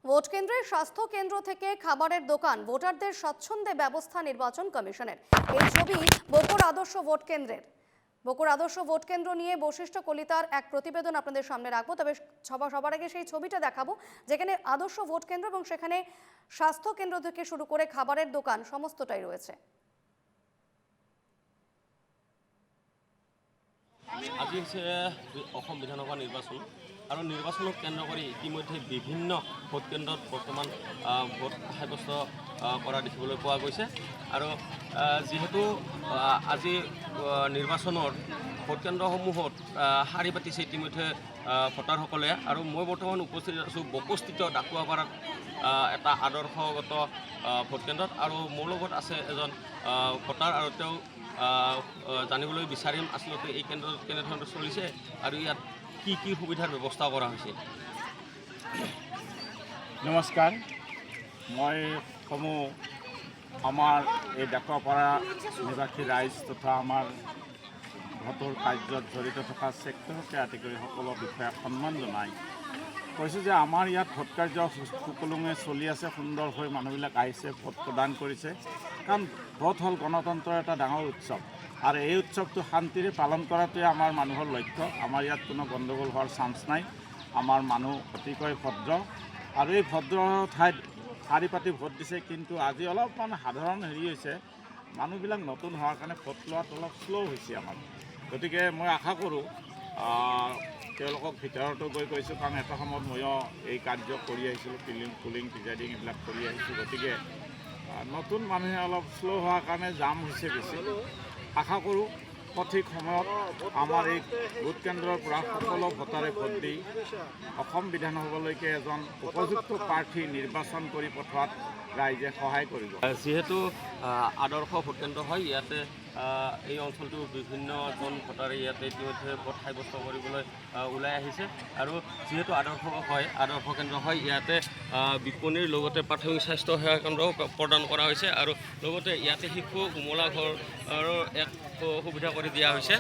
Vote কেন্দ্রের স্বাস্থ্য কেন্দ্র থেকে খাবারের দোকান, ভোটারদের স্বচ্ছন্দে ব্যবস্থা নির্বাচন কমিশনের। এই ছবি বকুর আদর্শ ভোট কেন্দ্রের। বকুর আদর্শ ভোট কেন্দ্র নিয়ে বশিষ্ঠ কলিতার এক প্রতিবেদন আপনাদের সামনে রাখবো, তবে সবার আগে সেই ছবিটা দেখাবো যেখানে আদর্শ ভোট কেন্দ্র এবং সেখানে স্বাস্থ্য কেন্দ্র থেকে শুরু করে খাবারের দোকান সমস্তটাই রয়েছে। আজি হৈছে অসম বিধানসভা নিৰ্বাচন আৰু নিৰ্বাচনক কেন্দ্ৰ কৰি ইতিমধ্যে বিভিন্ন ভোট কেন্দ্ৰত বৰ্তমান ভোট সাব্যস্ত কৰা দেখিবলৈ পোৱা গৈছে। আৰু যিহেতু আজি নিৰ্বাচনৰ ভোট কেন্দ্ৰসমূহত শাৰী পাতিছে ইতিমধ্যে ভোটাৰসকলে। আৰু মই বৰ্তমান উপস্থিত আছোঁ বকুস্থিত ডাকুৱাপাৰাত এটা আদৰ্শগত ভোট কেন্দ্ৰত। আৰু মোৰ লগত আছে এজন ভোটাৰ, আৰু তেওঁ জানিবলৈ বিচাৰিম আচলতে এই কেন্দ্ৰত কেনেধৰণে চলিছে আৰু ইয়াত কি সুবিধাৰ ব্যৱস্থা কৰা হৈছে। নমস্কাৰ, মই সমূহ আমাৰ এই ডাকুৱাপাৰা নিবাসী ৰাইজ তথা আমাৰ ভোটৰ কাৰ্যত জড়িত থকা ছেক্টৰকে আদি কৰি সকলো বিষয়াক সন্মান জনাই কৈছোঁ যে আমাৰ ইয়াত ভোট কাৰ্য সুকলমে চলি আছে, সুন্দৰকৈ মানুহবিলাক আহিছে, ভোট প্ৰদান কৰিছে। কাৰণ ভোট হ'ল গণতন্ত্ৰৰ এটা ডাঙৰ উৎসৱ, আৰু এই উৎসৱটো শান্তিৰে পালন কৰাটোৱে আমাৰ মানুহৰ লক্ষ্য। আমাৰ ইয়াত কোনো গণ্ডগোল হোৱাৰ চান্স নাই। আমাৰ মানুহ অতিকৈ ভদ্ৰ, আৰু এই ভদ্ৰ ঠাইত শাৰী পাতি ভোট দিছে। কিন্তু আজি অলপমান সাধাৰণ হৈছে, মানুহবিলাক নতুন হোৱাৰ কাৰণে ভোট লোৱাত অলপ শ্ল' হৈছে আমাৰ। গতিকে মই আশা কৰোঁ তেওঁলোকক ভিতৰতো গৈ কৈছোঁ, কাৰণ এটা সময়ত ময়ো এই কাৰ্য কৰি আহিছিলোঁ, পুলিং প্ৰিজাইডিং এইবিলাক কৰি আহিছোঁ। গতিকে নতুন মানুহে অলপ শ্ল' হোৱাৰ কাৰণে জাম হৈছে বেছি। আশা কৰোঁ সঠিক সময়ত আমাৰ এই ভোট কেন্দ্ৰৰ পৰা সকলো ভোটাৰে ভোট দি অসম বিধানসভালৈকে এজন উপযুক্ত প্ৰাৰ্থী নিৰ্বাচন কৰি পঠোৱাত ৰাইজে সহায় কৰিব। যিহেতু আদৰ্শ ভোট কেন্দ্ৰ হয়, ইয়াতে এই অঞ্চলটোৰ বিভিন্নজন ভোটাৰে ইয়াতে ইতিমধ্যে ভোট সাব্যস্ত কৰিবলৈ ওলাই আহিছে। আৰু যিহেতু আদৰ্শ কেন্দ্ৰ হয়, ইয়াতে বিপণীৰ লগতে প্ৰাথমিক স্বাস্থ্য সেৱা কেন্দ্ৰও প্ৰদান কৰা হৈছে, আৰু লগতে ইয়াতে শিশু উমলা ঘৰৰ এক সুবিধা কৰি দিয়া হৈছে।